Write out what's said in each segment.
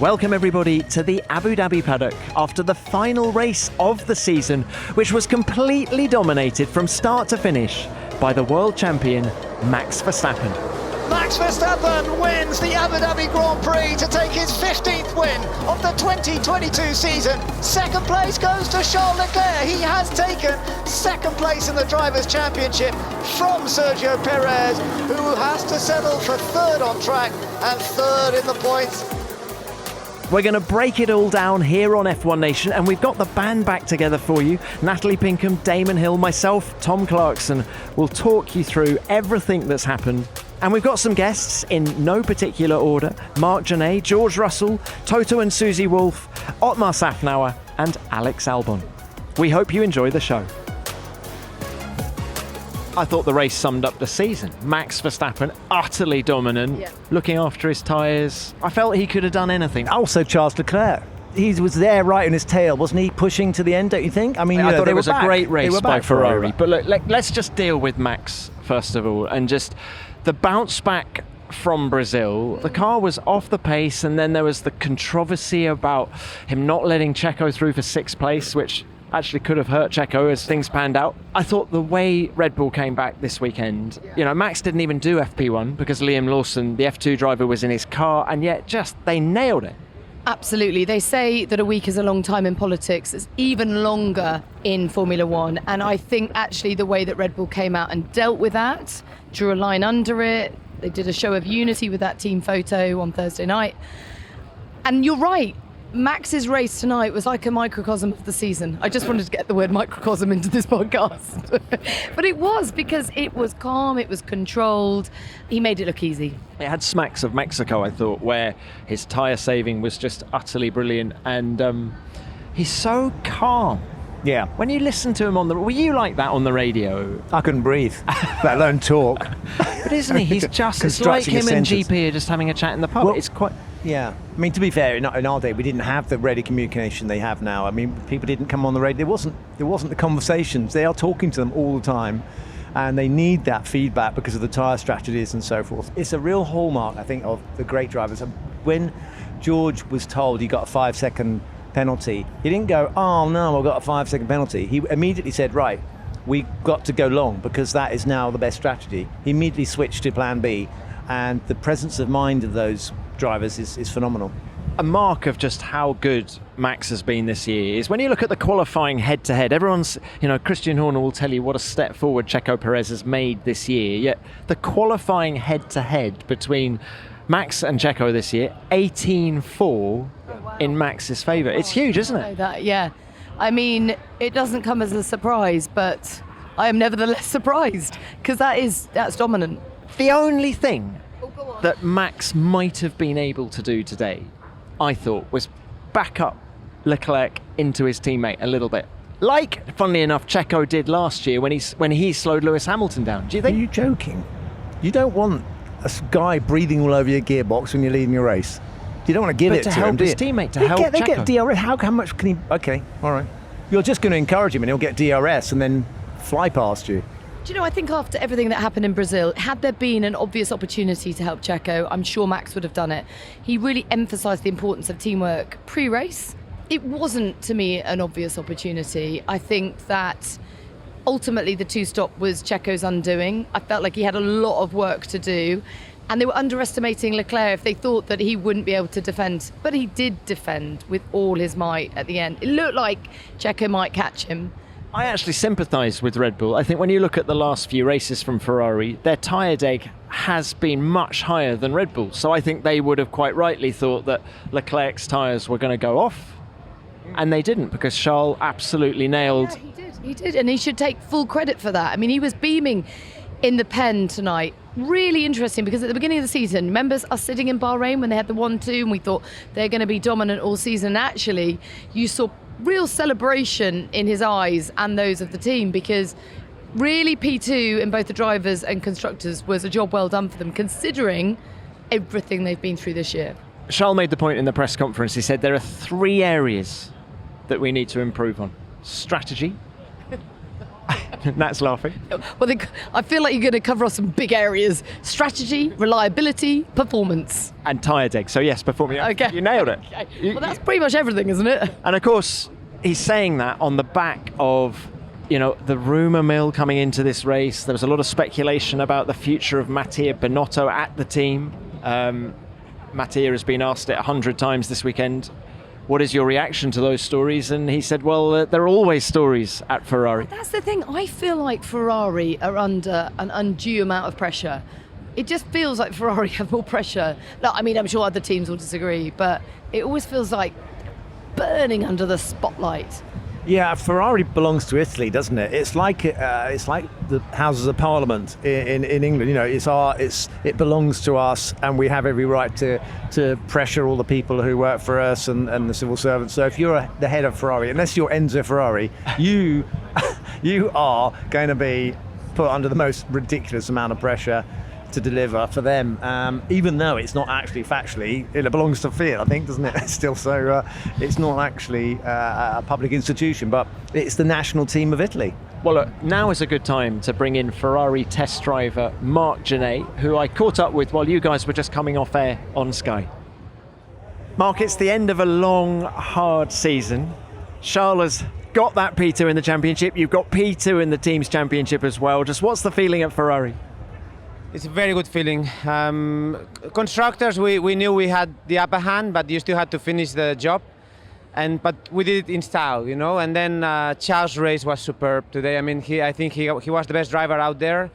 Welcome everybody to the Abu Dhabi paddock after the final race of the season, which was completely dominated from start to finish by the world champion Max Verstappen. Max Verstappen wins the Abu Dhabi Grand Prix to take his 15th win of the 2022 season. Second place goes to Charles Leclerc. He has taken second place in the Drivers' Championship from Sergio Perez, who has to settle for third on track and third in the points. We're going to break it all down here on F1 Nation, and we've got the band back together for you. Natalie Pinkham, Damon Hill, myself, Tom Clarkson will talk you through everything that's happened. And we've got some guests in no particular order: Marc Gene, George Russell, Toto and Susie Wolff, Otmar Szafnauer and Alex Albon. We hope you enjoy the show. I thought the race summed up the season. Max Verstappen, utterly dominant, looking after his tyres. I felt he could have done anything. Also Charles Leclerc. He was there right in his tail, wasn't he? Pushing to the end, don't you think? I mean, I thought it was a great race by Ferrari. But look, let's just deal with Max first of all, and just the bounce back from Brazil. The car was off the pace, and then there was the controversy about him not letting Checo through for sixth place, which actually could have hurt Checo as things panned out. I thought the way Red Bull came back this weekend, Max didn't even do FP1 because Liam Lawson, the F2 driver, was in his car, and yet they nailed it. Absolutely. They say that a week is a long time in politics. It's even longer in Formula One. And I think actually the way that Red Bull came out and dealt with that, drew a line under it. They did a show of unity with that team photo on Thursday night. And you're right. Max's race tonight was like a microcosm of the season. I just wanted to get the word microcosm into this podcast. But it was, because it was calm, it was controlled. He made it look easy. It had smacks of Mexico, I thought, where his tyre saving was just utterly brilliant. And he's so calm. Yeah. When you listen to him were you like that on the radio? I couldn't breathe, let alone talk. But isn't he? He's just, it's like him and GP are just having a chat in the pub. Well, it's quite... Yeah. I mean, to be fair, in our day, we didn't have the ready communication they have now. I mean, people didn't come on the radio. There wasn't the conversations. They are talking to them all the time, and they need that feedback because of the tyre strategies and so forth. It's a real hallmark, I think, of the great drivers. When George was told he got a 5-second penalty, he didn't go, "Oh no, I've got a 5-second penalty." He immediately said, "Right, we got to go long because that is now the best strategy." He immediately switched to plan B, and the presence of mind of those drivers is phenomenal. A mark of just how good Max has been this year is when you look at the qualifying head-to-head, everyone's, Christian Horner will tell you what a step forward Checo Perez has made this year, yet the qualifying head-to-head between Max and Checo this year, 18-4 in Max's favour. It's huge, isn't it? Yeah. I mean, it doesn't come as a surprise, but I am nevertheless surprised, because that's dominant. The only thing that Max might have been able to do today, I thought, was back up Leclerc into his teammate a little bit. Like, funnily enough, Checo did last year when he slowed Lewis Hamilton down. Do you think? Are you joking? You don't want a guy breathing all over your gearbox when you're leading your race. You don't want to give it to him, to help his teammate, to help Checo. They get DRS. How much can he... Okay, all right. You're just going to encourage him and he'll get DRS and then fly past you. Do you know, I think after everything that happened in Brazil, had there been an obvious opportunity to help Checo, I'm sure Max would have done it. He really emphasised the importance of teamwork pre-race. It wasn't, to me, an obvious opportunity. I think that ultimately the two-stop was Checo's undoing. I felt like he had a lot of work to do, and they were underestimating Leclerc if they thought that he wouldn't be able to defend. But he did defend with all his might at the end. It looked like Checo might catch him. I actually sympathise with Red Bull. I think when you look at the last few races from Ferrari, their tyre deg has been much higher than Red Bull. So I think they would have quite rightly thought that Leclerc's tyres were going to go off. And they didn't, because Charles absolutely nailed... Yeah, he did. And he should take full credit for that. I mean, he was beaming in the pen tonight. Really interesting, because at the beginning of the season, remember us sitting in Bahrain when they had the 1-2 and we thought they're going to be dominant all season. Actually, you saw real celebration in his eyes and those of the team, because really P2 in both the drivers and constructors was a job well done for them, considering everything they've been through this year. Charles made the point in the press conference. He said there are 3 areas that we need to improve on. Strategy, Nat's laughing. Well, I feel like you're going to cover off some big areas: strategy, reliability, performance. And tyre dig. So yes, performing. Okay. You nailed it. Okay. Well, that's pretty much everything, isn't it? And of course, he's saying that on the back of, the rumour mill coming into this race. There was a lot of speculation about the future of Mattia Binotto at the team. Mattia has been asked it 100 times this weekend. What is your reaction to those stories? And he said, well, there are always stories at Ferrari. That's the thing. I feel like Ferrari are under an undue amount of pressure. It just feels like Ferrari have more pressure. No, I mean, I'm sure other teams will disagree, but it always feels like burning under the spotlight. Yeah, Ferrari belongs to Italy, doesn't it? It's like the Houses of Parliament in England. It belongs to us, and we have every right to pressure all the people who work for us and the civil servants. So if you're the head of Ferrari, unless you're Enzo Ferrari, you are going to be put under the most ridiculous amount of pressure to deliver for them, even though it's not actually factually, it belongs to Fiat, I think, doesn't it? It's still so, it's not actually a public institution, but it's the national team of Italy. Well, look, now is a good time to bring in Ferrari test driver Marc Gene, who I caught up with while you guys were just coming off air on Sky. Marc, it's the end of a long, hard season. Charles has got that P2 in the championship. You've got P2 in the team's championship as well. Just what's the feeling at Ferrari? It's a very good feeling. Constructors, we knew we had the upper hand, but you still had to finish the job. But we did it in style, And then Charles' race was superb today. I mean, I think he was the best driver out there.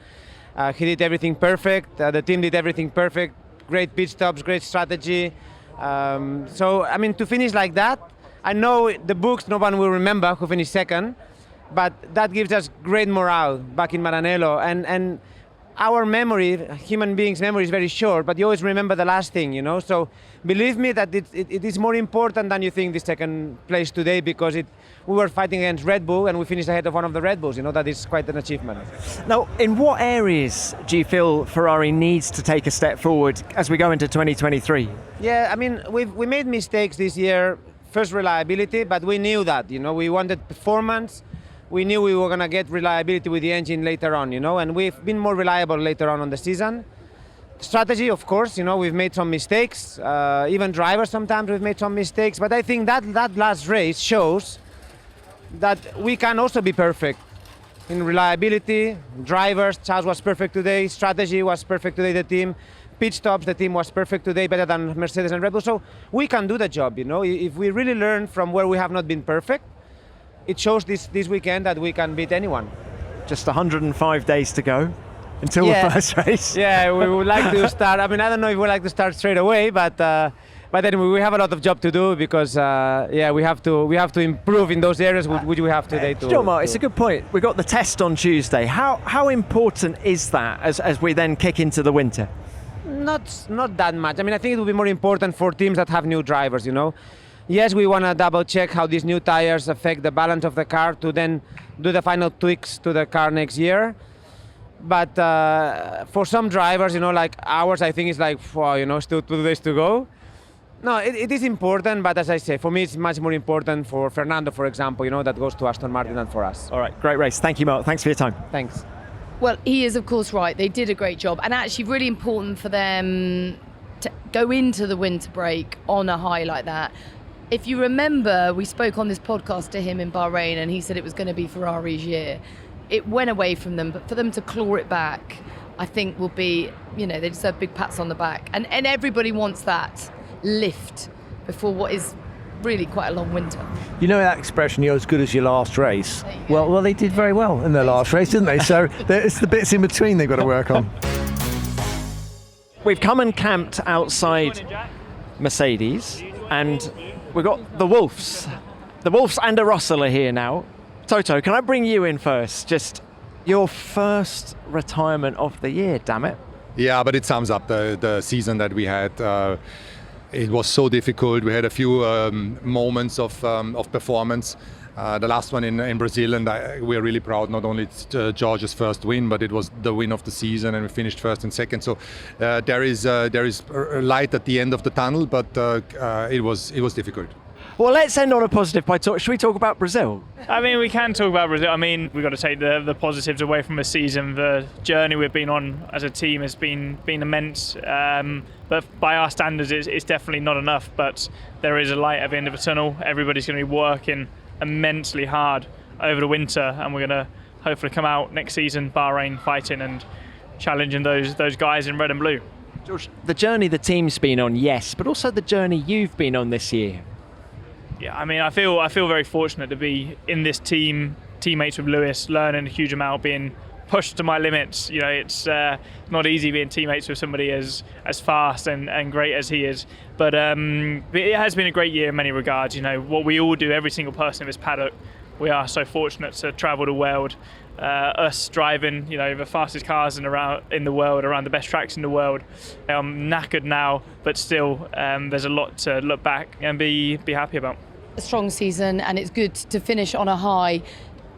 He did everything perfect. The team did everything perfect. Great pit stops, great strategy. To finish like that, I know the books, no one will remember who finished second, but that gives us great morale back in Maranello. And our memory, human beings' memory is very short, but you always remember the last thing, So believe me that it is more important than you think, the second place today, because we were fighting against Red Bull and we finished ahead of one of the Red Bulls. That is quite an achievement. Now, in what areas do you feel Ferrari needs to take a step forward as we go into 2023? Yeah, I mean, we made mistakes this year. First, reliability, but we knew that, We wanted performance. We knew we were going to get reliability with the engine later on, and we've been more reliable later on the season. Strategy, of course, we've made some mistakes. Even drivers sometimes we've made some mistakes, but I think that last race shows that we can also be perfect in reliability. Drivers, Charles was perfect today. Strategy was perfect today, the team. Pit stops, the team was perfect today, better than Mercedes and Red Bull. So we can do the job, If we really learn from where we have not been perfect, it shows this weekend that we can beat anyone. Just 105 days to go until the first race. Yeah, we would like to start. I mean, I don't know if we like to start straight away, but anyway, we have a lot of job to do because we have to improve in those areas which we have today. It's a good point. We got the test on Tuesday. How important is that as we then kick into the winter? Not that much. I mean, I think it will be more important for teams that have new drivers. Yes, we want to double check how these new tires affect the balance of the car to then do the final tweaks to the car next year. But for some drivers, like ours, I think it's like, still 2 days to go. No, it is important, but as I say, for me it's much more important for Fernando, for example, that goes to Aston Martin than for us. All right, great race. Thank you, Marc. Thanks for your time. Thanks. Well, he is, of course, right. They did a great job, and actually really important for them to go into the winter break on a high like that. If you remember, we spoke on this podcast to him in Bahrain and he said it was going to be Ferrari's year. It went away from them, but for them to claw it back, I think will be, they deserve big pats on the back. And everybody wants that lift before what is really quite a long winter. You know that expression, you're as good as your last race? Well, they did very well in their last race, didn't they? So it's the bits in between they've got to work on. We've come and camped outside Mercedes and we've got the Wolffs. The Wolffs and a Russell are here now. Toto, can I bring you in first? Just your first retirement of the year, damn it. Yeah, but it sums up the season that we had. It was so difficult. We had a few moments of performance. The last one in Brazil, and we're really proud. Not only it's George's first win, but it was the win of the season, and we finished first and second. So there is a light at the end of the tunnel, but it was difficult. Well, let's end on a positive by should we talk about Brazil? I mean, we can talk about Brazil. I mean, we've got to take the positives away from the season. The journey we've been on as a team has been immense. But by our standards, it's definitely not enough. But there is a light at the end of the tunnel. Everybody's going to be working immensely hard over the winter, and we're going to hopefully come out next season, Bahrain, fighting and challenging those guys in red and blue. George, the journey the team's been on, yes, but also the journey you've been on this year. Yeah, I mean, I feel very fortunate to be in this team, teammates with Lewis, learning a huge amount, being pushed to my limits. You know, it's not easy being teammates with somebody as fast and great as he is. But it has been a great year in many regards. You know, what we all do, every single person in this paddock, we are so fortunate to travel the world. Us driving, you know, the fastest cars in the world, around the best tracks in the world. I'm knackered now, but still, there's a lot to look back and be happy about. A strong season, and it's good to finish on a high.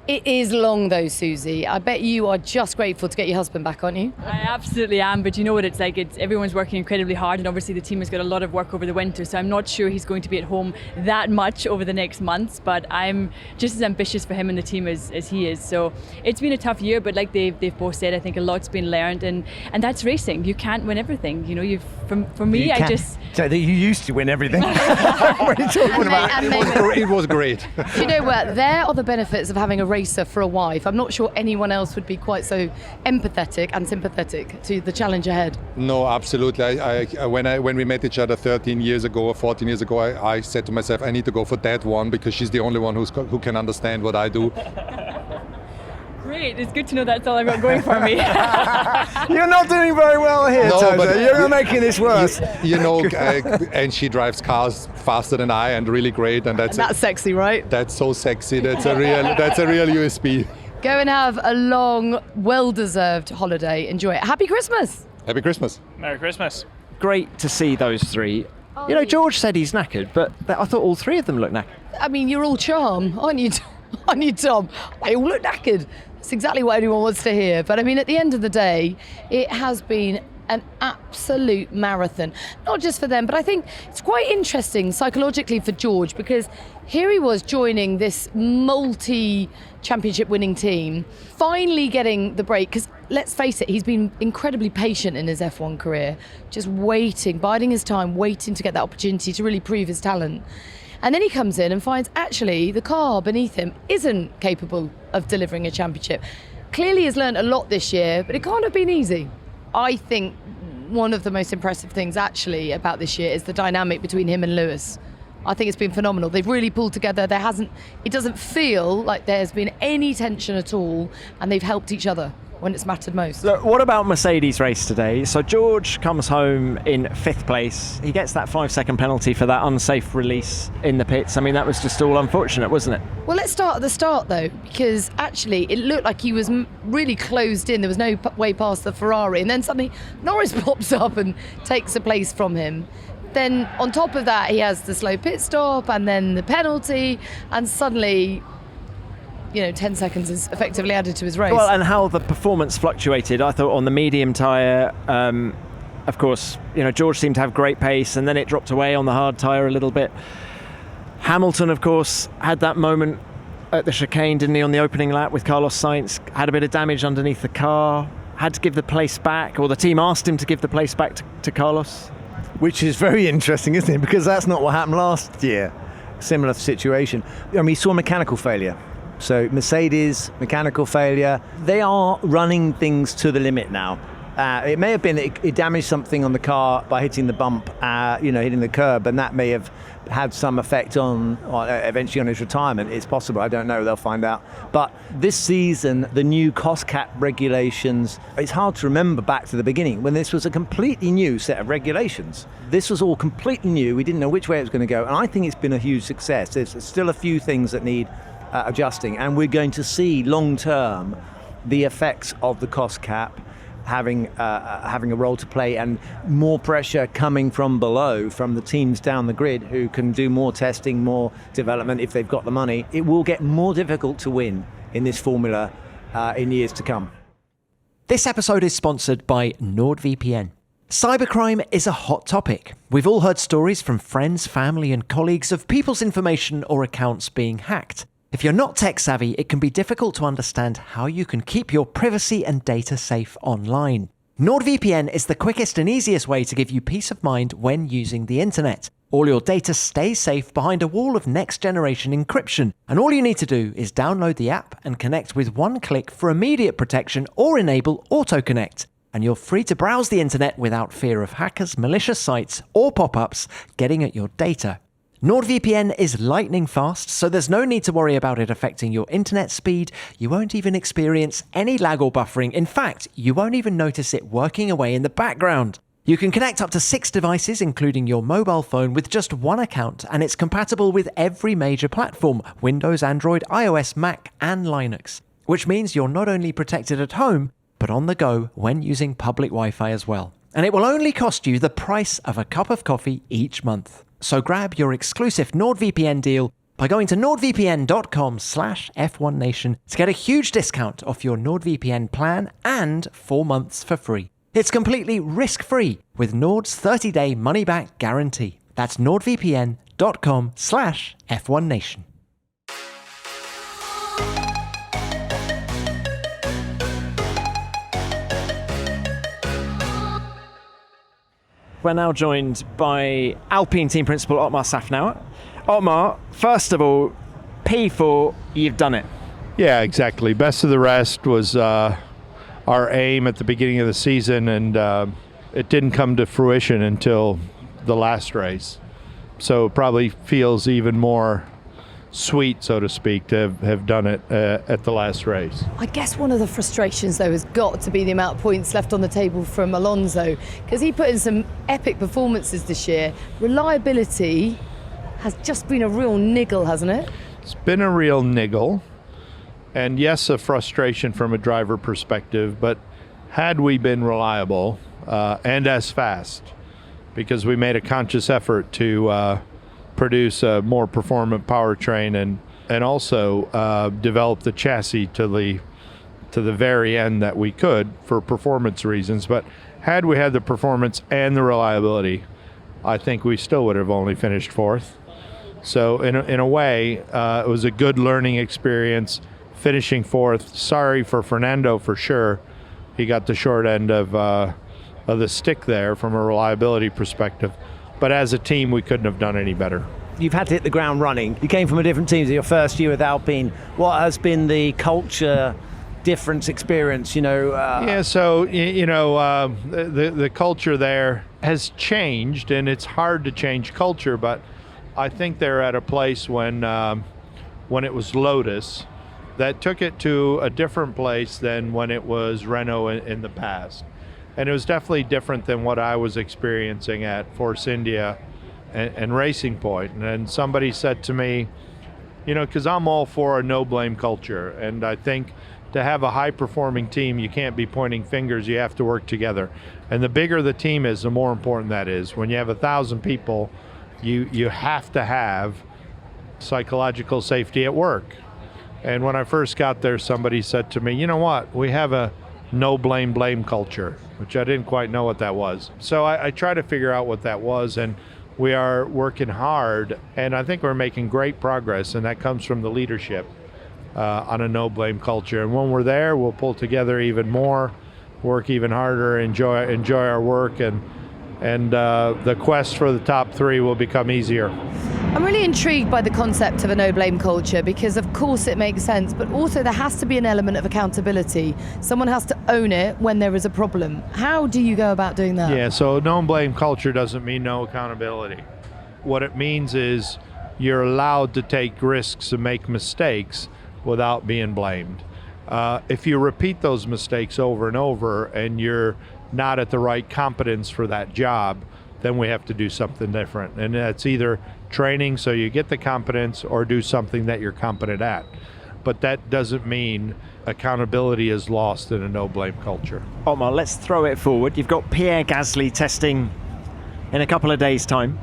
It is long though, Susie. I bet you are just grateful to get your husband back, aren't you? I absolutely am, but you know what it's like. Everyone's working incredibly hard, and obviously the team has got a lot of work over the winter, so I'm not sure he's going to be at home that much over the next months, but I'm just as ambitious for him and the team as he is. So it's been a tough year, but like they've both said, I think a lot's been learned, and that's racing. You can't win everything. You know, for me, I just... So you used to win everything. What are you talking about? It was great. Do you know what? There are the benefits of having a racer for a wife. I'm not sure anyone else would be quite so empathetic and sympathetic to the challenge ahead. No, absolutely. When we met each other 13 years ago or 14 years ago, I said to myself, I need to go for that one because she's the only one who can understand what I do. Great, it's good to know that's all I've got going for me. You're not doing very well here, No, Toto. but You're making this worse. You know, and she drives cars faster than I, and really great. And that's sexy, right? That's so sexy. That's a real USP. Go and have a long, well-deserved holiday. Enjoy it. Happy Christmas. Happy Christmas. Merry Christmas. Great to see those three. You know, George said he's knackered, but I thought all three of them looked knackered. I mean, you're all charm, aren't you, Tom? They all look knackered. That's exactly what anyone wants to hear. But I mean, at the end of the day, it has been an absolute marathon. Not just for them, but I think it's quite interesting psychologically for George, because here he was joining this multi-championship winning team, finally getting the break, because let's face it, he's been incredibly patient in his F1 career, just waiting, biding his time, waiting to get that opportunity to really prove his talent. And then he comes in and finds actually the car beneath him isn't capable of delivering a championship. Clearly he's learned a lot this year, but it can't have been easy. I think one of the most impressive things actually about this year is the dynamic between him and Lewis. I think it's been phenomenal. They've really pulled together. It doesn't feel like there's been any tension at all, and they've helped each other when it's mattered most. Look, what about Mercedes' race today? So George comes home in 5th place. He gets that 5-second penalty for that unsafe release in the pits. I mean, that was just all unfortunate, wasn't it? Well, let's start at the start though, because actually it looked like he was really closed in. There was no way past the Ferrari, and then suddenly Norris pops up and takes a place from him. Then on top of that, he has the slow pit stop and then the penalty, and suddenly 10 seconds is effectively added to his race. Well, and how the performance fluctuated. I thought on the medium tyre, of course, George seemed to have great pace, and then it dropped away on the hard tyre a little bit. Hamilton, of course, had that moment at the chicane, didn't he, on the opening lap with Carlos Sainz, had a bit of damage underneath the car, had to give the place back, or the team asked him to give the place back to Carlos. Which is very interesting, isn't it? Because that's not what happened last year. Similar situation. I mean, we saw mechanical failure. So Mercedes, mechanical failure. They are running things to the limit now. It may have been that it damaged something on the car by hitting the bump, hitting the curb, and that may have had some effect on eventually on his retirement. It's possible. I don't know. They'll find out. But this season, the new cost cap regulations, it's hard to remember back to the beginning when this was a completely new set of regulations. This was all completely new. We didn't know which way it was going to go. And I think it's been a huge success. There's still a few things that need adjusting, and we're going to see long term the effects of the cost cap having a role to play, and more pressure coming from below, from the teams down the grid who can do more testing, more development if they've got the money. It will get more difficult to win in this formula in years to come. This episode is sponsored by NordVPN. Cybercrime is a hot topic. We've all heard stories from friends, family and colleagues of people's information or accounts being hacked. If you're not tech savvy, it can be difficult to understand how you can keep your privacy and data safe online. NordVPN is the quickest and easiest way to give you peace of mind when using the internet. All your data stays safe behind a wall of next-generation encryption, and all you need to do is download the app and connect with one click for immediate protection or enable auto-connect. And you're free to browse the internet without fear of hackers, malicious sites, or pop-ups getting at your data. NordVPN is lightning fast, so there's no need to worry about it affecting your internet speed. You won't even experience any lag or buffering. In fact, you won't even notice it working away in the background. You can connect up to 6 devices, including your mobile phone, with just one account, and it's compatible with every major platform: Windows, Android, iOS, Mac, and Linux. Which means you're not only protected at home, but on the go when using public Wi-Fi as well. And it will only cost you the price of a cup of coffee each month. So grab your exclusive NordVPN deal by going to nordvpn.com/F1Nation to get a huge discount off your NordVPN plan and 4 months for free. It's completely risk-free with Nord's 30-day money-back guarantee. That's nordvpn.com/F1Nation. We're now joined by Alpine team principal Otmar Szafnauer. Otmar, first of all, P4, you've done it. Yeah, exactly. Best of the rest was our aim at the beginning of the season, and it didn't come to fruition until the last race. So it probably feels even more sweet, so to speak, to have done it at the last race. I guess one of the frustrations, though, has got to be the amount of points left on the table from Alonso, because he put in some epic performances this year. Reliability has just been a real niggle, hasn't it? It's been a real niggle, and yes, a frustration from a driver perspective, but had we been reliable and as fast, because we made a conscious effort to produce a more performant powertrain and also develop the chassis to the very end that we could for performance reasons. But had we had the performance and the reliability, I think we still would have only finished 4th. So in a way, it was a good learning experience, finishing 4th. Sorry for Fernando for sure. He got the short end of the stick there from a reliability perspective. But as a team, we couldn't have done any better. You've had to hit the ground running. You came from a different team. Your first year with Alpine. What has been the culture difference experience? Yeah, so the culture there has changed, and it's hard to change culture. But I think they're at a place when it was Lotus that took it to a different place than when it was Renault in the past. And it was definitely different than what I was experiencing at Force India and Racing Point. And then somebody said to me, because I'm all for a no-blame culture, and I think to have a high-performing team, you can't be pointing fingers, you have to work together. And the bigger the team is, the more important that is. When you have 1,000 people, you have to have psychological safety at work. And when I first got there, somebody said to me, you know what, we have a no blame culture, which I didn't quite know what that was. So I tried to figure out what that was, and we are working hard, and I think we're making great progress, and that comes from the leadership on a no blame culture. And when we're there, we'll pull together even more, work even harder, enjoy our work, and the quest for the top 3 will become easier. I'm really intrigued by the concept of a no-blame culture, because of course it makes sense, but also there has to be an element of accountability. Someone has to own it when there is a problem. How do you go about doing that? Yeah, so no-blame culture doesn't mean no accountability. What it means is you're allowed to take risks and make mistakes without being blamed. If you repeat those mistakes over and over and you're not at the right competence for that job, then we have to do something different. And that's either training so you get the competence or do something that you're competent at. But that doesn't mean accountability is lost in a no-blame culture. Otmar, let's throw it forward. You've got Pierre Gasly testing in a couple of days' time.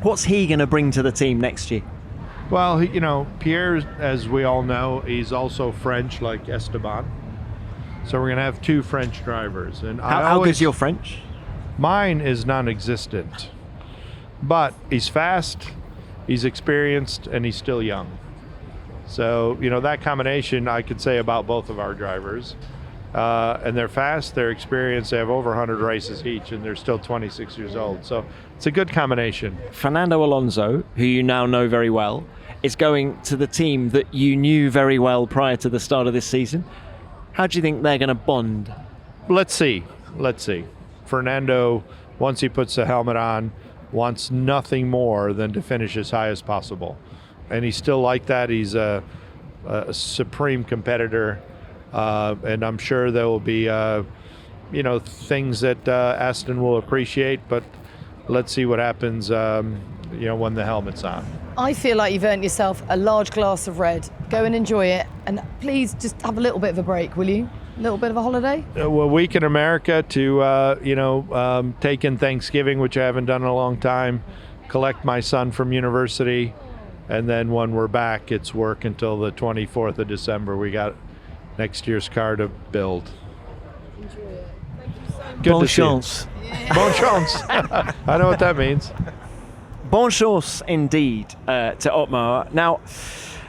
What's he going to bring to the team next year? Well, Pierre, as we all know, he's also French like Esteban. So we're going to have 2 French drivers. And how good's your French? Mine is non-existent. But he's fast, he's experienced, and he's still young. So, that combination I could say about both of our drivers. And they're fast, they're experienced, they have over 100 races each, and they're still 26 years old. So it's a good combination. Fernando Alonso, who you now know very well, is going to the team that you knew very well prior to the start of this season. How do you think they're going to bond? Let's see. Fernando, once he puts the helmet on, wants nothing more than to finish as high as possible. And he's still like that. He's a supreme competitor. And I'm sure there will be, things that Aston will appreciate, but let's see what happens, when the helmet's on. I feel like you've earned yourself a large glass of red. Go and enjoy it, and please just have a little bit of a break, will you? A little bit of a holiday? A week in America to, take in Thanksgiving, which I haven't done in a long time, collect my son from university, and then when we're back, it's work until the 24th of December. We got next year's car to build. Enjoy it. Thank you so much. Good Bon to see you. chance. Bon chance. I know what that means. Bon chance indeed to Otmar. Now,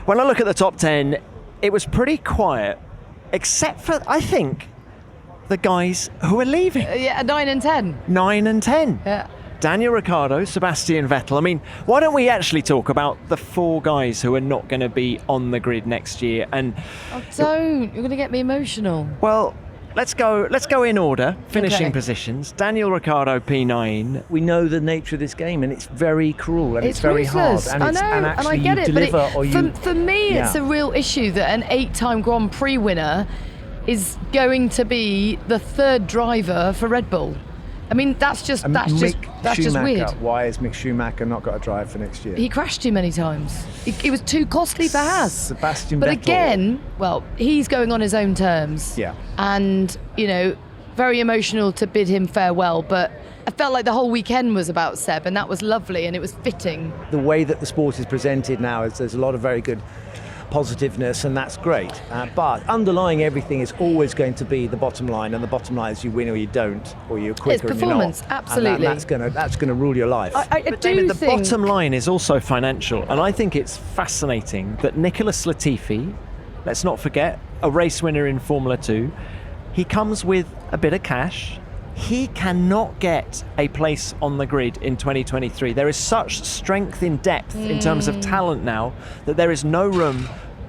when I look at the top 10, it was pretty quiet, except for, I think, the guys who are leaving. 9 and 10. 9 and 10. Yeah. Daniel Ricciardo, Sebastian Vettel. I mean, why don't we actually talk about the 4 guys who are not going to be on the grid next year? And Don't. You're going to get me emotional. well, let's go in order. Finishing Okay. positions. Daniel Ricciardo, P9. We know the nature of this game, and it's very cruel and it's very ruthless. hard. I And, know, and and I actually get you it. deliver But or you. for me, it's Yeah. a real issue that an 8-time Grand Prix winner is going to be the 3rd driver for Red Bull. I mean, that's just weird. Why has Mick Schumacher not got a drive for next year? He crashed too many times. It was too costly for Haas. Sebastian But Vettel. again, well, he's going on his own terms. Yeah. And, very emotional to bid him farewell. But I felt like the whole weekend was about Seb, and that was lovely, and it was fitting. The way that the sport is presented now is there's a lot of very good positiveness, and that's great. But underlying everything is always going to be the bottom line, and the bottom line is you win or you don't, or you're quicker It's and you're not. performance, absolutely. And that's going to rule your life. I But do David, the think bottom line is also financial, and I think it's fascinating that Nicholas Latifi, let's not forget, a race winner in Formula 2, he comes with a bit of cash. He cannot get a place on the grid in 2023. There is such strength in depth in terms of talent now that there is no room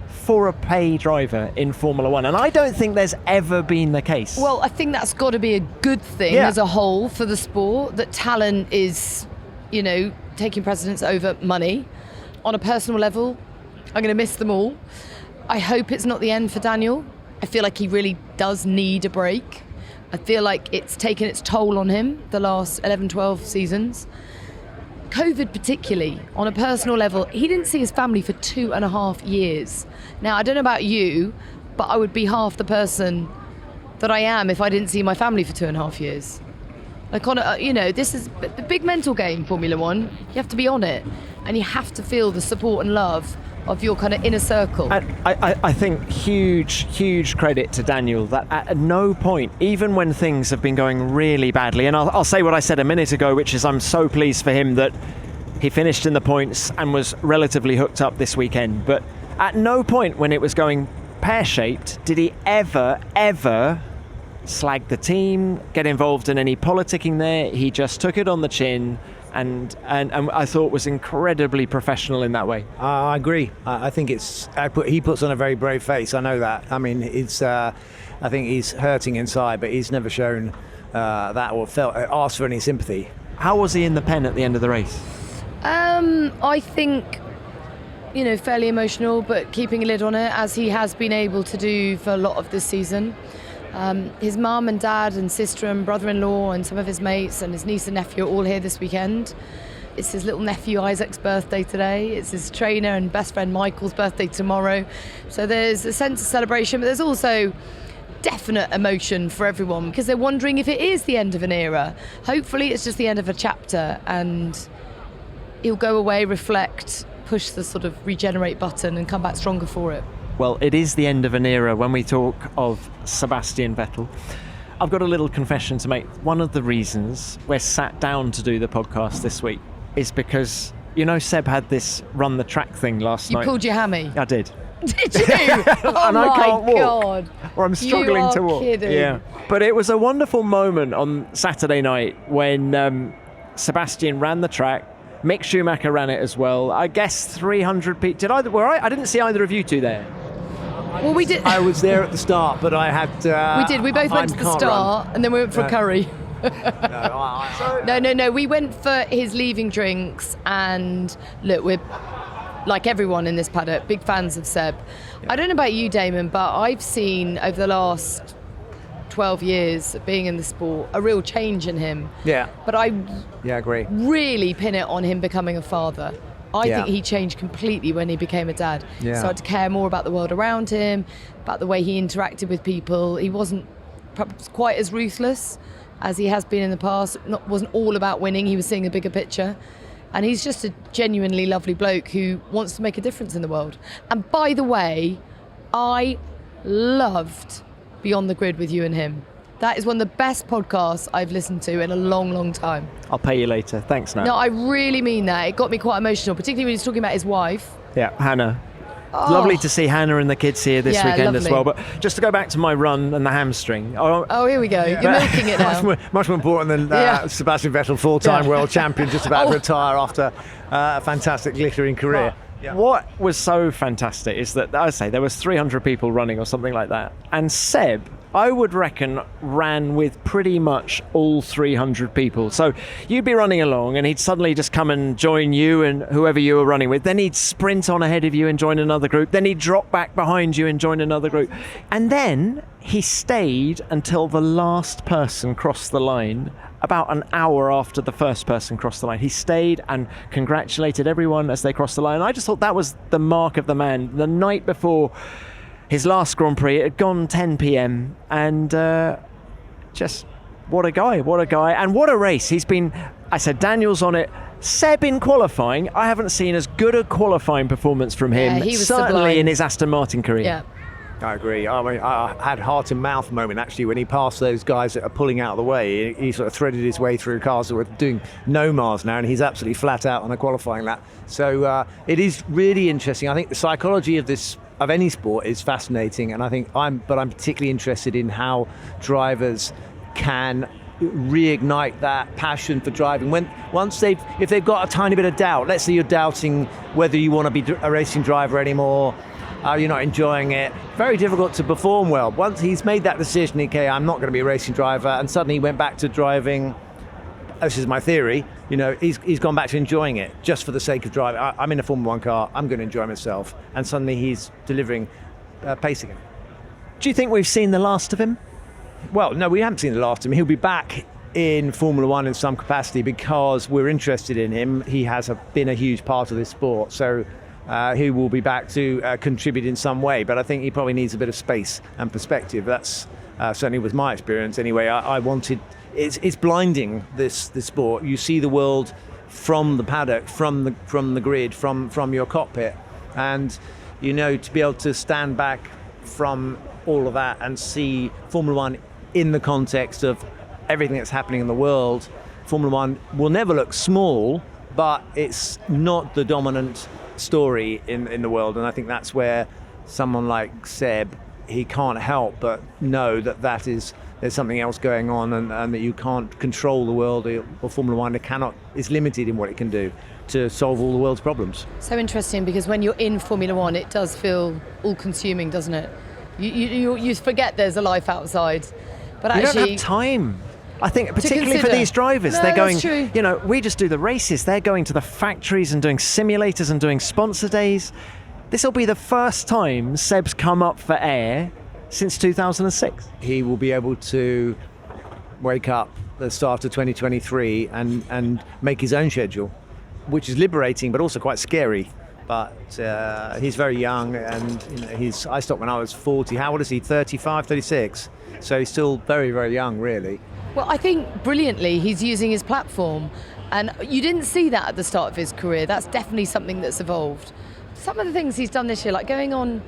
for a pay driver in Formula 1, and I don't think there's ever been the case. Well, I think that's got to be a good thing as a whole for the sport, that talent is, taking precedence over money. On a personal level, I'm going to miss them all. I hope it's not the end for Daniel. I feel like he really does need a break. I feel like it's taken its toll on him the last 11, 12 seasons. COVID particularly, on a personal level, he didn't see his family for 2.5 years. Now, I don't know about you, but I would be half the person that I am if I didn't see my family for 2.5 years. Like, on a, this is the big mental game, Formula One. You have to be on it, and you have to feel the support and love of your kind of inner circle. And I think huge credit to Daniel that at no point, even when things have been going really badly, and I'll say what I said a minute ago, which is I'm so pleased for him that he finished in the points and was relatively hooked up this weekend, but at no point when it was going pear-shaped did he ever slag the team, get involved in any politicking there. He just took it on the chin, and I thought was incredibly professional in that way. I agree. I think he puts on a very brave face. I know that. I mean, I think he's hurting inside, but he's never shown that or asked for any sympathy. How was he in the pen at the end of the race? I think, fairly emotional, but keeping a lid on it, as he has been able to do for a lot of this season. His mum and dad and sister and brother-in-law and some of his mates and his niece and nephew are all here this weekend. It's his little nephew Isaac's birthday today. It's his trainer and best friend Michael's birthday tomorrow. So there's a sense of celebration, but there's also definite emotion for everyone because they're wondering if it is the end of an era. Hopefully it's just the end of a chapter, and he'll go away, reflect, push the sort of regenerate button and come back stronger for it. Well, it is the end of an era when we talk of Sebastian Vettel. I've got a little confession to make. One of the reasons we're sat down to do the podcast this week is because, Seb had this run the track thing last night. You pulled your hammy? I did. Did you? Oh and I can't walk. God. Or I'm struggling to walk. Kidding. Yeah. But it was a wonderful moment on Saturday night when Sebastian ran the track. Mick Schumacher ran it as well. I guess 300 people. I didn't see either of you two there. Well, we did. I was there at the start, but I had. We did. We both went to the start, and then we went for a curry. No. We went for his leaving drinks, and look, we're like everyone in this paddock, big fans of Seb. Yeah. I don't know about you, Damon, but I've seen over the last 12 years of being in the sport a real change in him. Yeah. But I agree. Really pin it on him becoming a father. I think he changed completely when he became a dad. Yeah. Started to care more about the world around him, about the way he interacted with people. He wasn't perhaps quite as ruthless as he has been in the past. Wasn't all about winning. He was seeing a bigger picture. And he's just a genuinely lovely bloke who wants to make a difference in the world. And by the way, I loved Beyond the Grid with you and him. That is one of the best podcasts I've listened to in a long, long time. I'll pay you later. Thanks, Nat. No, I really mean that. It got me quite emotional, particularly when he's talking about his wife. Yeah, Hannah. Oh. Lovely to see Hannah and the kids here this weekend lovely. as well. But just to go back to my run and the hamstring. Here we go. You're milking it now. much more important than Sebastian Vettel, four-time world champion, just about to retire after a fantastic glittering career. Yeah. What was so fantastic is that, I say, there was 300 people running or something like that. And Seb, I would reckon, ran with pretty much all 300 people. So you'd be running along and he'd suddenly just come and join you and whoever you were running with. Then he'd sprint on ahead of you and join another group. Then he'd drop back behind you and join another group. And then he stayed until the last person crossed the line. About an hour after the first person crossed the line, he stayed and congratulated everyone as they crossed the line. And I just thought that was the mark of the man. The night before his last Grand Prix, it had gone 10 p.m. and just what a guy, and what a race. He's been, I said, Daniel's on it. Seb in qualifying, I haven't seen as good a qualifying performance from him, he was certainly sublime. in his Aston Martin career. Yeah. I agree. I mean, I had heart in mouth moment actually when he passed those guys that are pulling out of the way. He sort of threaded his way through cars that were doing no miles now, and he's absolutely flat out on a qualifying lap. So it is really interesting. I think the psychology of any sport is fascinating, and I think I'm particularly interested in how drivers can reignite that passion for driving if they've got a tiny bit of doubt. Let's say you're doubting whether you want to be a racing driver anymore. You're not enjoying it. Very difficult to perform well. Once he's made that decision, okay, I'm not going to be a racing driver, and suddenly he went back to driving. This is my theory. He's gone back to enjoying it just for the sake of driving. I'm in a Formula 1 car. I'm going to enjoy myself, and suddenly he's delivering pace again. Do you think we've seen the last of him? Well, no, we haven't seen the last of him. He'll be back in Formula 1 in some capacity because we're interested in him. He has been a huge part of this sport, so. He will be back to contribute in some way, but I think he probably needs a bit of space and perspective. That's certainly was my experience anyway. I wanted, it's blinding, this sport. You see the world from the paddock, from the grid, from your cockpit, and to be able to stand back from all of that and see Formula 1 in the context of everything that's happening in the world. Formula 1 will never look small, but it's not the dominant story in the world, and I think that's where someone like Seb, he can't help but know that there's something else going on, and that you can't control the world, or Formula 1 is limited in what it can do to solve all the world's problems. So interesting, because when you're in Formula 1 it does feel all-consuming, doesn't it? You forget there's a life outside, but you actually don't have time. I think particularly for these drivers, they're going, we just do the races. They're going to the factories and doing simulators and doing sponsor days. This will be the first time Seb's come up for air since 2006. He will be able to wake up at the start of 2023 and make his own schedule, which is liberating but also quite scary. But he's very young, and I stopped when I was 40. How old is he? 35, 36? So he's still very, very young, really. Well, I think brilliantly he's using his platform, and you didn't see that at the start of his career. That's definitely something that's evolved. Some of the things he's done this year, like going on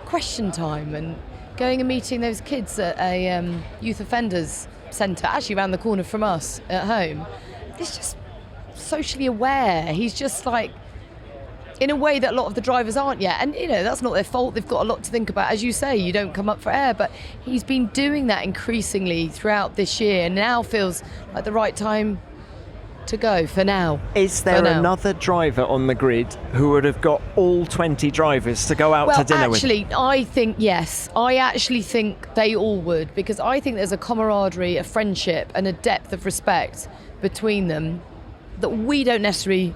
Question Time and going and meeting those kids at a youth offenders centre, actually around the corner from us at home. He's just socially aware. He's just like, in a way that a lot of the drivers aren't yet. And, that's not their fault. They've got a lot to think about. As you say, you don't come up for air. But he's been doing that increasingly throughout this year, and now feels like the right time to go for now. Is there another driver on the grid who would have got all 20 drivers to go out to dinner with? Well, actually, I think yes. I actually think they all would, because I think there's a camaraderie, a friendship, and a depth of respect between them that we don't necessarily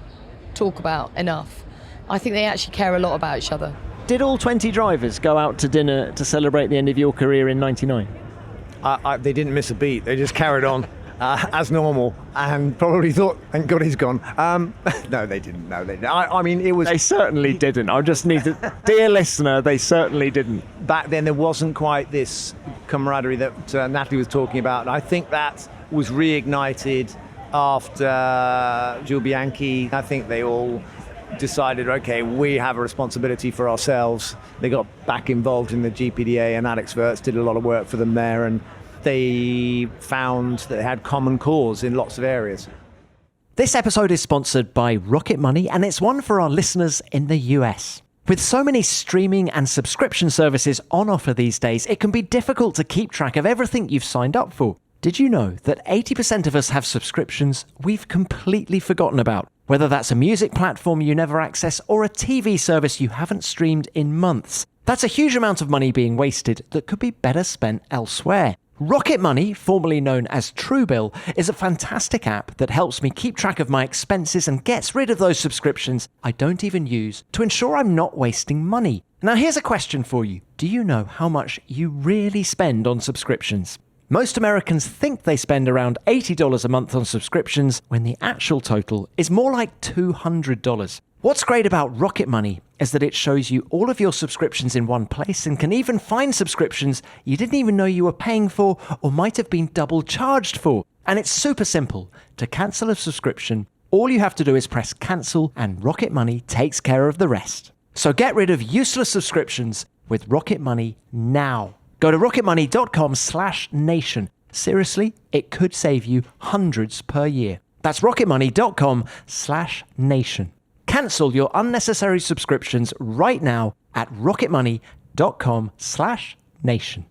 talk about enough. I think they actually care a lot about each other. Did all 20 drivers go out to dinner to celebrate the end of your career in '99? They didn't miss a beat. They just carried on as normal and probably thought, thank God he's gone. No, they didn't. No, they didn't. I mean, it was... They certainly didn't. I just need to... Dear listener, they certainly didn't. Back then, there wasn't quite this camaraderie that Natalie was talking about. And I think that was reignited after Jules Bianchi. I think they all decided, okay, we have a responsibility for ourselves. They got back involved in the GPDA, and Alex Wirtz did a lot of work for them there, and they found that they had common cause in lots of areas. This episode is sponsored by Rocket Money, and it's one for our listeners in the US. With so many streaming and subscription services on offer these days, it can be difficult to keep track of everything you've signed up for. Did you know that 80% of us have subscriptions we've completely forgotten about? Whether that's a music platform you never access or a TV service you haven't streamed in months. That's a huge amount of money being wasted that could be better spent elsewhere. Rocket Money, formerly known as Truebill, is a fantastic app that helps me keep track of my expenses and gets rid of those subscriptions I don't even use to ensure I'm not wasting money. Now here's a question for you. Do you know how much you really spend on subscriptions? Most Americans think they spend around $80 a month on subscriptions when the actual total is more like $200. What's great about Rocket Money is that it shows you all of your subscriptions in one place and can even find subscriptions you didn't even know you were paying for or might have been double charged for. And it's super simple. To cancel a subscription, all you have to do is press cancel and Rocket Money takes care of the rest. So get rid of useless subscriptions with Rocket Money now. Go to rocketmoney.com/nation. Seriously, it could save you hundreds per year. That's rocketmoney.com/nation. Cancel your unnecessary subscriptions right now at rocketmoney.com/nation.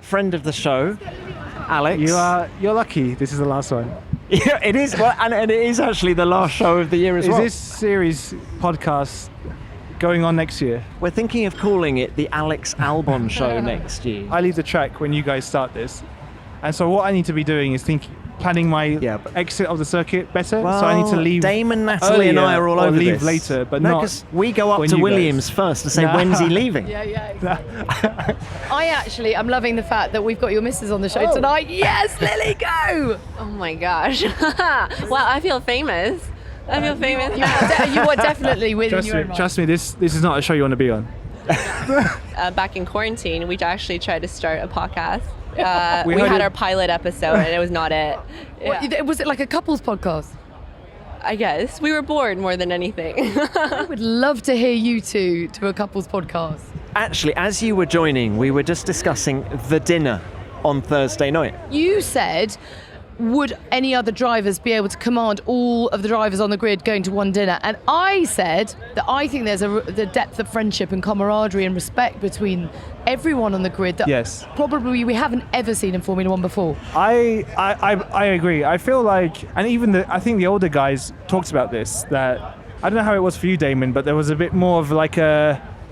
Friend of the show, Alex. You're lucky. This is the last one. Yeah, it is. Well, and it is actually the last show of the year as well. Is this series podcast going on next year? We're thinking of calling it the Alex Albon show next year. I leave the track when you guys start this. And so what I need to be doing is planning my exit of the circuit better. Well, so I need to leave Damon, Natalie and I are all over leave this. later, but no, not because we go up to Williams first to say, when's he leaving? Yeah, exactly. I'm loving the fact that we've got your missus on the show tonight. Yes, Lily, go! Oh my gosh. Wow, I feel famous. You are definitely within your own mind. Trust me, this is not a show you want to be on. Back in quarantine, we actually tried to start a podcast. We had our pilot episode and it was not it. Yeah. Was it like a couples podcast? I guess. We were bored more than anything. I would love to hear you two do a couples podcast. Actually, as you were joining, we were just discussing the dinner on Thursday night. You said, would any other drivers be able to command all of the drivers on the grid going to one dinner? And I said that I think there's the depth of friendship and camaraderie and respect between everyone on the grid that probably we haven't ever seen in Formula One before. I agree. I feel like, and even I think the older guys talked about this, that I don't know how it was for you, Damon, but there was a bit more of like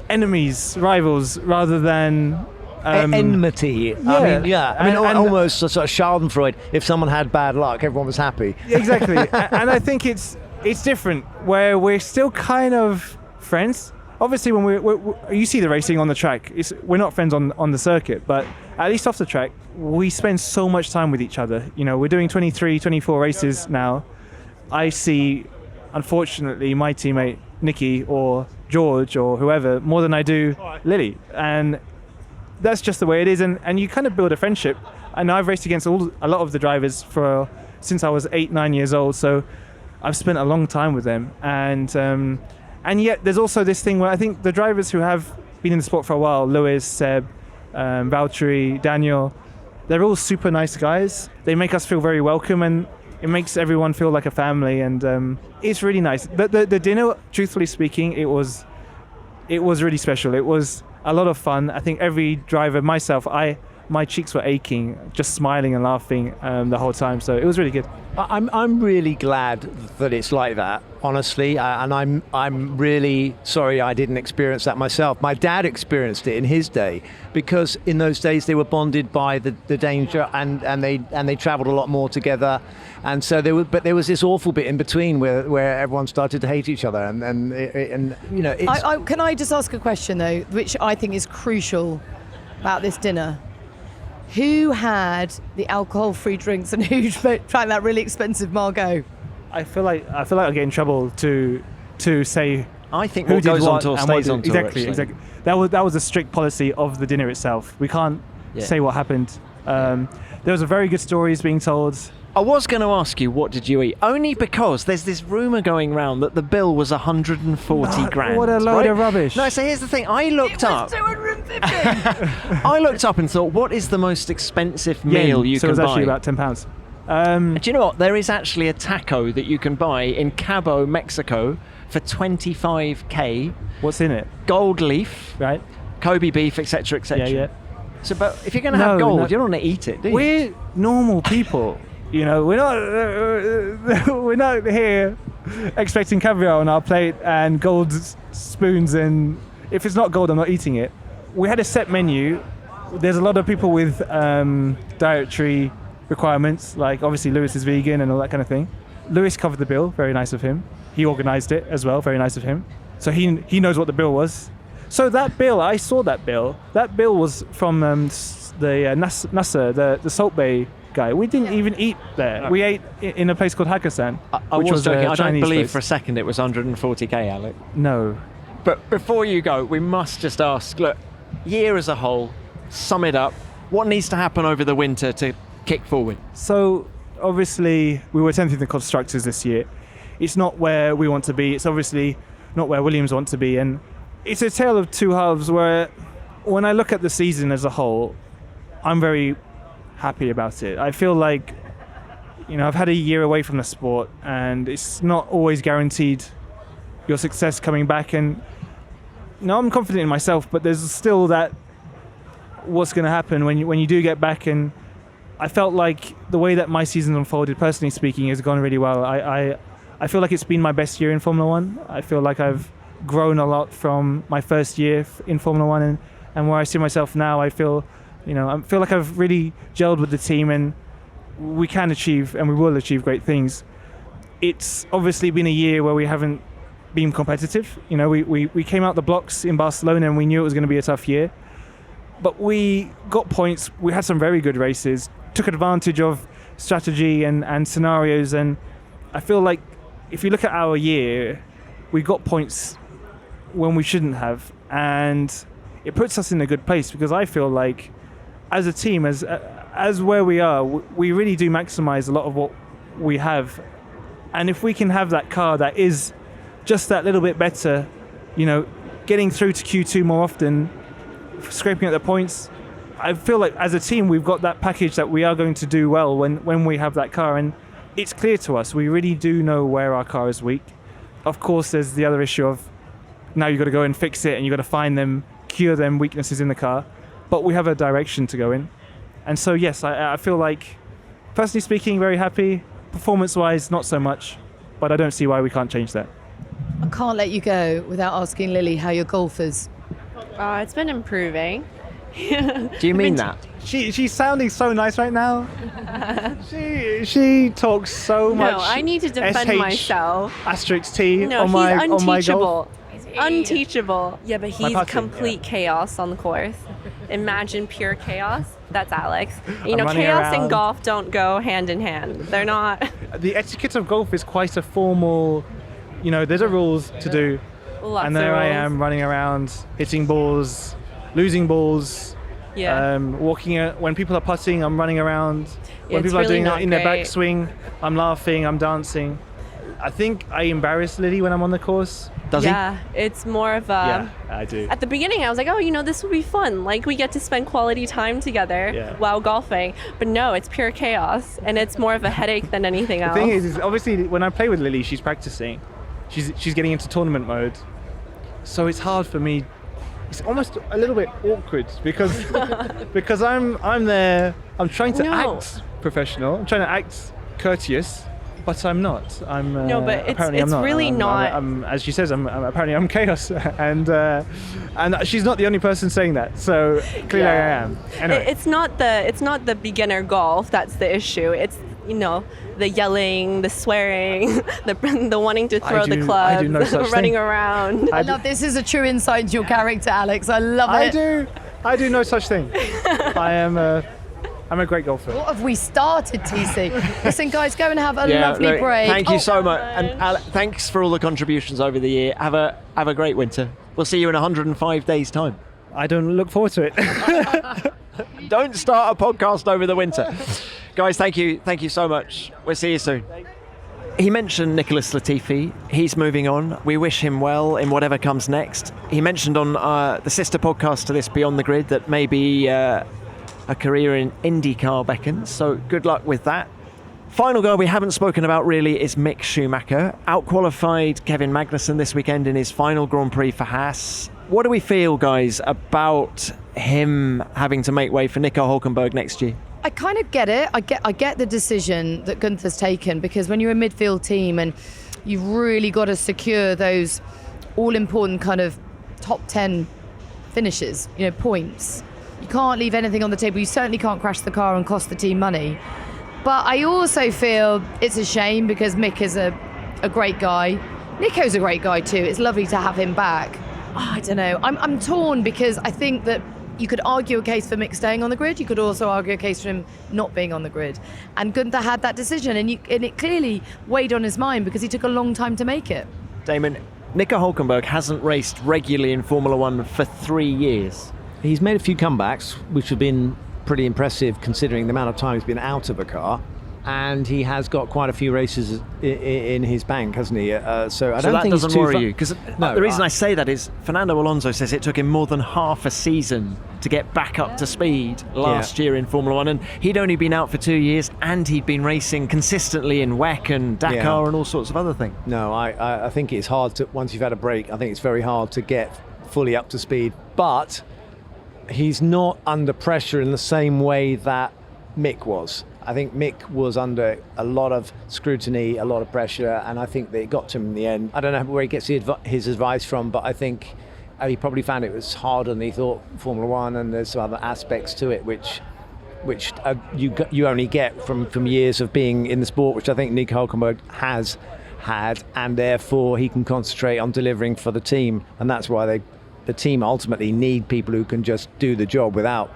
enemies, rivals, rather than enmity. Yeah. I mean, almost a sort of Schadenfreude. If someone had bad luck, everyone was happy. Exactly. And I think it's different, where we're still kind of friends. Obviously, when you see the racing on the track, we're not friends on the circuit, but at least off the track, we spend so much time with each other. You know, we're doing 23, 24 races now. I see, unfortunately, my teammate Nicky or George or whoever more than I do Lily, and that's just the way it is, and you kind of build a friendship. And I've raced against a lot of the drivers since I was 8-9 years old, so I've spent a long time with them, and And yet there's also this thing where I think the drivers who have been in the sport for a while, Lewis, Seb, Valtteri, Daniel, they're all super nice guys. They make us feel very welcome, and it makes everyone feel like a family, and it's really nice. The dinner, truthfully speaking, it was really special. It was a lot of fun. I think every driver, myself, my cheeks were aching, just smiling and laughing the whole time. So it was really good. I'm really glad that it's like that, honestly, and I'm really sorry I didn't experience that myself. My dad experienced it in his day, because in those days they were bonded by the danger, and they travelled a lot more together, and so there was this awful bit in between where everyone started to hate each other, and you know. Can I just ask a question though, which I think is crucial about this dinner? Who had the alcohol-free drinks and who drank that really expensive Margot? I feel like I get in trouble to say. I think who what goes on tour and stays on tour. Exactly. That was a strict policy of the dinner itself. We can't say what happened. There was a very good stories being told. I was going to ask you, what did you eat? Only because there's this rumour going around that the bill was 140 grand. What a load of rubbish. No, so here's the thing. I looked up. It was 250. I looked up and thought, what is the most expensive meal you can buy? So it was actually about £10. Do you know what? There is actually a taco that you can buy in Cabo, Mexico for 25k. What's in it? Gold leaf. Right. Kobe beef, etc., etc. Yeah. So, but if you're going to have gold, you don't want to eat it, do you? We're normal people. You know, we're not here expecting caviar on our plate and gold spoons, and if it's not gold, I'm not eating it. We had a set menu. There's a lot of people with dietary requirements, like obviously Lewis is vegan and all that kind of thing. Lewis covered the bill, very nice of him. He organised it as well, very nice of him. So he knows what the bill was. So that bill, I saw that bill. That bill was from the Nasser, the Salt Bay guy. We didn't even eat there. We ate in a place called Hakkasan, which was joking. a I don't Chinese believe place. for a second it was 140k, Alec. No. But before you go, we must just ask, look, year as a whole, sum it up. What needs to happen over the winter to kick forward? So obviously we were 10th in the constructors this year. It's not where we want to be. It's obviously not where Williams want to be, and it's a tale of two halves where when I look at the season as a whole, I'm very happy about it. I feel like, you know, I've had a year away from the sport, and it's not always guaranteed your success coming back, and you know, I'm confident in myself, but there's still that what's going to happen when you do get back. And I felt like the way that my season unfolded, personally speaking, has gone really well. I feel like it's been my best year in Formula One. I feel like I've grown a lot from my first year in Formula One, and where I see myself now, I feel like I've really gelled with the team, and we can achieve and we will achieve great things. It's obviously been a year where we haven't been competitive. You know, we came out the blocks in Barcelona and we knew it was going to be a tough year. But we got points, we had some very good races, took advantage of strategy and scenarios, and I feel like if you look at our year, we got points when we shouldn't have, and it puts us in a good place, because I feel like as a team, as where we are, we really do maximize a lot of what we have. And if we can have that car that is just that little bit better, you know, getting through to Q2 more often, scraping at the points, I feel like as a team we've got that package that we are going to do well when we have that car. And it's clear to us, we really do know where our car is weak. Of course, there's the other issue of now you've got to go and fix it, and you've got to find them, cure them weaknesses in the car. But we have a direction to go in. And so, yes, I feel like, personally speaking, very happy. Performance-wise, not so much. But I don't see why we can't change that. I can't let you go without asking Lily how your golf is. It's been improving. Do you mean that? She's sounding so nice right now. she talks so much. No, I need to defend myself. *T no, on my he's unteachable. On my golf. Unteachable. Yeah, but he's complete chaos on the course. Imagine pure chaos. That's Alex. You know, chaos and golf don't go hand in hand. They're not. The etiquette of golf is quite a formal, you know, there's a rules to do. Lots and there of I rules. am running around, hitting balls, losing balls. Yeah. Walking when people are putting, I'm running around. When people are really doing not it in their great. backswing, I'm laughing, I'm dancing. I think I embarrass Lily when I'm on the course, Does Yeah, it's more of a... Yeah, I do. At the beginning, I was like, oh, this would be fun. Like, we get to spend quality time together while golfing. But no, it's pure chaos, and it's more of a headache than anything else. The thing is obviously when I play with Lily, she's practicing. She's getting into tournament mode. So it's hard for me. It's almost a little bit awkward because I'm there. I'm trying to act professional. I'm trying to act courteous, but I'm not. I'm no, but apparently it's I'm not. really not. I'm, as she says, apparently I'm chaos, and she's not the only person saying that. So clearly I am. Anyway. It's not the beginner golf that's the issue. It's the yelling, the swearing, the wanting to throw the club, running around. I love this. Is a true insight into your character, Alex. I love it. I do no such thing. I'm a great golfer. What have we started, TC? Listen, guys, go and have a lovely break. Thank you so much, and thanks for all the contributions over the year. Have a great winter. We'll see you in 105 days' time. I don't look forward to it. Don't start a podcast over the winter. Guys, thank you so much. We'll see you soon. He mentioned Nicholas Latifi. He's moving on. We wish him well in whatever comes next. He mentioned on the sister podcast to this, Beyond the Grid, that maybe a career in IndyCar beckons. So good luck with that. Final guy we haven't spoken about really is Mick Schumacher. Outqualified Kevin Magnussen this weekend in his final Grand Prix for Haas. What do we feel, guys, about him having to make way for Nico Hülkenberg next year? I kind of get it. I get the decision that Gunther's taken, because when you're a midfield team and you've really got to secure those all-important kind of top 10 finishes, points, you can't leave anything on the table. You certainly can't crash the car and cost the team money. But I also feel it's a shame, because Mick is a great guy. Nico's a great guy too. It's lovely to have him back. I don't know. I'm torn, because I think that you could argue a case for Mick staying on the grid. You could also argue a case for him not being on the grid. And Gunther had that decision, and it clearly weighed on his mind, because he took a long time to make it. Damon, Nico Hülkenberg hasn't raced regularly in Formula One for 3 years. He's made a few comebacks, which have been pretty impressive considering the amount of time he's been out of a car. And he has got quite a few races in his bank, hasn't he? So I don't think that doesn't worry you, because the reason I say that is Fernando Alonso says it took him more than half a season to get back up to speed last year in Formula One, and he'd only been out for 2 years, and he'd been racing consistently in WEC and Dakar and all sorts of other things. No, I think it's hard to, once you've had a break, I think it's very hard to get fully up to speed. But he's not under pressure in the same way that Mick was. I think Mick was under a lot of scrutiny, a lot of pressure, and I think they got to him in the end. I don't know where he gets his advice from, but I think he probably found it was harder than he thought, Formula One, and there's some other aspects to it which you only get from years of being in the sport, which I think Nico Hülkenberg has had, and therefore he can concentrate on delivering for the team, and that's why the team ultimately need people who can just do the job without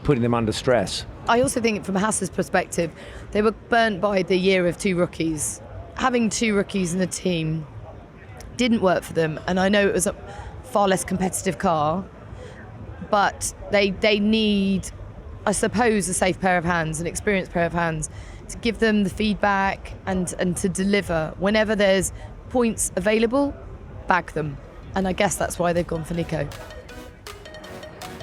putting them under stress. I also think from Haas's perspective, they were burnt by the year of 2 rookies. Having 2 rookies in the team didn't work for them, and I know it was a far less competitive car, but they need, I suppose, a safe pair of hands, an experienced pair of hands, to give them the feedback and to deliver. Whenever there's points available, back them. And I guess that's why they've gone for Nico.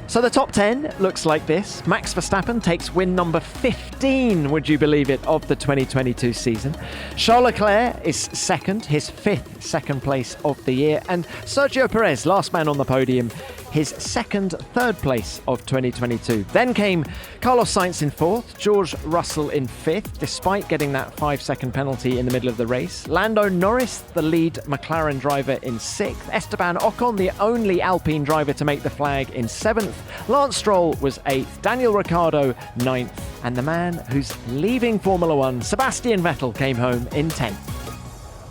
So the top 10 looks like this. Max Verstappen takes win number 15, would you believe it, of the 2022 season. Charles Leclerc is second, his 5th second place of the year. And Sergio Perez, last man on the podium, his 2nd third place of 2022. Then came Carlos Sainz in 4th, George Russell in 5th, despite getting that 5-second penalty in the middle of the race. Lando Norris, the lead McLaren driver, in 6th. Esteban Ocon, the only Alpine driver to make the flag, in 7th. Lance Stroll was 8th, Daniel Ricciardo 9th, and the man who's leaving Formula One, Sebastian Vettel, came home in 10th.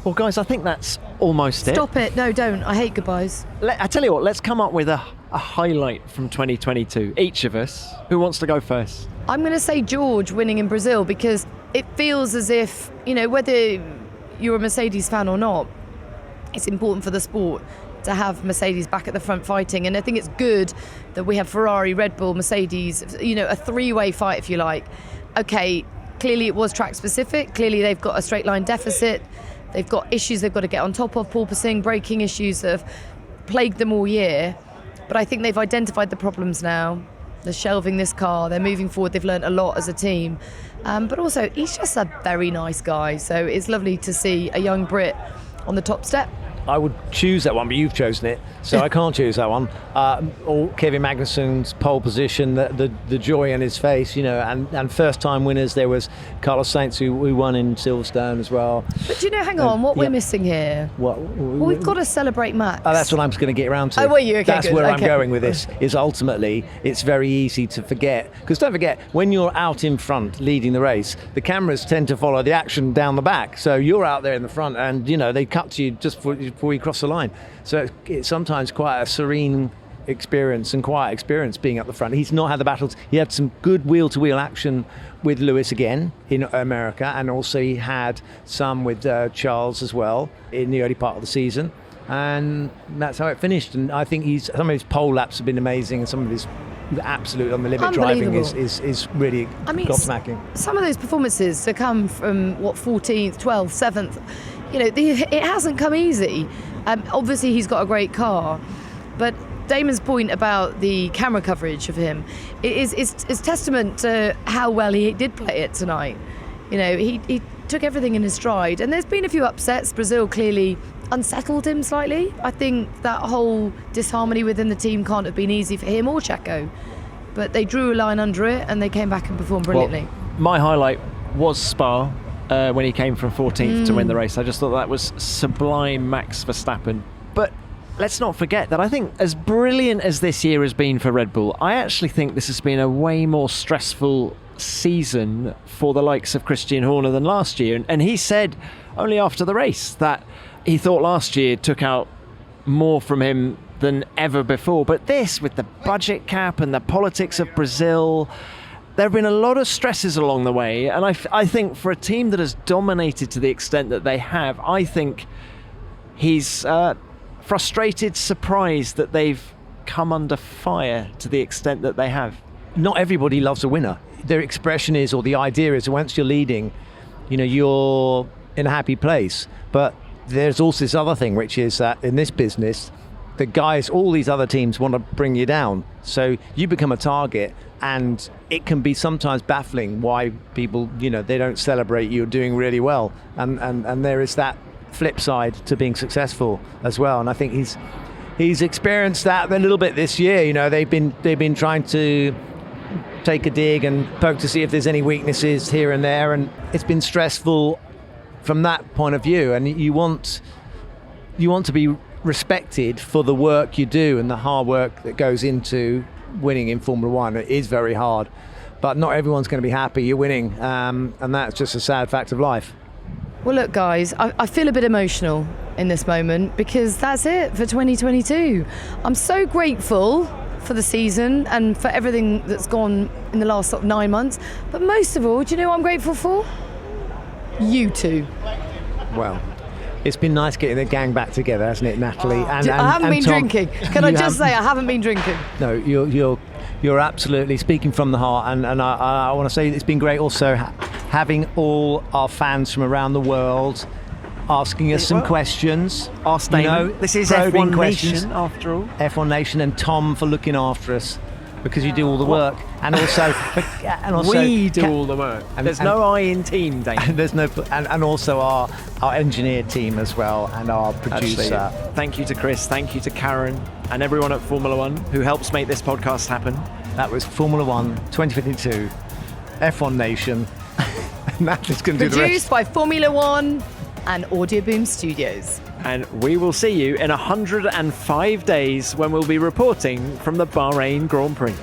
Well, guys, I think that's almost it. Stop it. No, don't. I hate goodbyes. I tell you what, let's come up with a highlight from 2022. Each of us. Who wants to go first? I'm going to say George winning in Brazil, because it feels as if, whether you're a Mercedes fan or not, it's important for the sport to have Mercedes back at the front fighting. And I think it's good that we have Ferrari, Red Bull, Mercedes, a 3-way fight, if you like. Okay, clearly it was track specific. Clearly they've got a straight line deficit. They've got issues they've got to get on top of, porpoising, braking issues that have plagued them all year. But I think they've identified the problems now. They're shelving this car, they're moving forward, they've learned a lot as a team. But also, he's just a very nice guy, so it's lovely to see a young Brit on the top step. I would choose that one, but you've chosen it, so I can't choose that one. Or Kevin Magnussen's pole position, the joy in his face, and first-time winners. There was Carlos Sainz who won in Silverstone as well. But do you know, hang on, what we're missing here? What? Well, we've got to celebrate Max. That's what I'm going to get around to. Oh, were you? Okay, that's good. where I'm going with this, is ultimately it's very easy to forget. Because don't forget, when you're out in front leading the race, the cameras tend to follow the action down the back. So you're out there in the front and, they cut to you just before you cross the line. So it's sometimes quite a serene experience and quiet experience being up the front. He's not had the battles. He had some good wheel-to-wheel action with Lewis again in America, and also he had some with Charles as well in the early part of the season, and that's how it finished. And I think some of his pole laps have been amazing, and some of his absolute on the limit driving is really gobsmacking. Some of those performances to come from 14th, 12th, 7th, it hasn't come easy. Obviously he's got a great car, but Damon's point about the camera coverage of him is testament to how well he did play it tonight. He took everything in his stride, and there's been a few upsets. Brazil clearly unsettled him slightly. I think that whole disharmony within the team can't have been easy for him or Checo, but they drew a line under it and they came back and performed brilliantly. Well, my highlight was Spa when he came from 14th to win the race. I just thought that was sublime Max Verstappen. But let's not forget that I think as brilliant as this year has been for Red Bull, I actually think this has been a way more stressful season for the likes of Christian Horner than last year. And he said only after the race that he thought last year took out more from him than ever before. But this, with the budget cap and the politics of Brazil, there have been a lot of stresses along the way. And I think for a team that has dominated to the extent that they have, I think he's frustrated, surprised that they've come under fire to the extent that they have. Not everybody loves a winner. Their expression is, or the idea is, once you're leading, you're in a happy place. But there's also this other thing, which is that in this business, the guys, all these other teams want to bring you down. So you become a target, and it can be sometimes baffling why people, they don't celebrate you doing really well. And there is that flip side to being successful as well. And I think he's experienced that a little bit this year. They've been trying to take a dig and poke to see if there's any weaknesses here and there, and it's been stressful from that point of view. And you want to be respected for the work you do and the hard work that goes into winning in Formula One. It is very hard, but not everyone's going to be happy you're winning, and that's just a sad fact of life. Well, look, guys, I feel a bit emotional in this moment because that's it for 2022. I'm so grateful for the season and for everything that's gone in the last 9 months. But most of all, do you know what I'm grateful for? You two. Well, it's been nice getting the gang back together, hasn't it, Natalie? I haven't been Tom, drinking. Can I just say I haven't been drinking? No, you're absolutely speaking from the heart, and I want to say it's been great also having all our fans from around the world asking us some questions. Ask Damon. This is F1 Nation, after all. F1 Nation, and Tom for looking after us, because you do all the work, and also we do all the work. There's no I in team, Damon. There's no, and also our engineer team as well, and our producer. Absolutely. Thank you to Chris, thank you to Karen, and everyone at Formula One who helps make this podcast happen. That was Formula One 2022, F1 Nation. Natalie's going to do the rest. Produced by Formula One and Audio Boom Studios. And we will see you in 105 days when we'll be reporting from the Bahrain Grand Prix.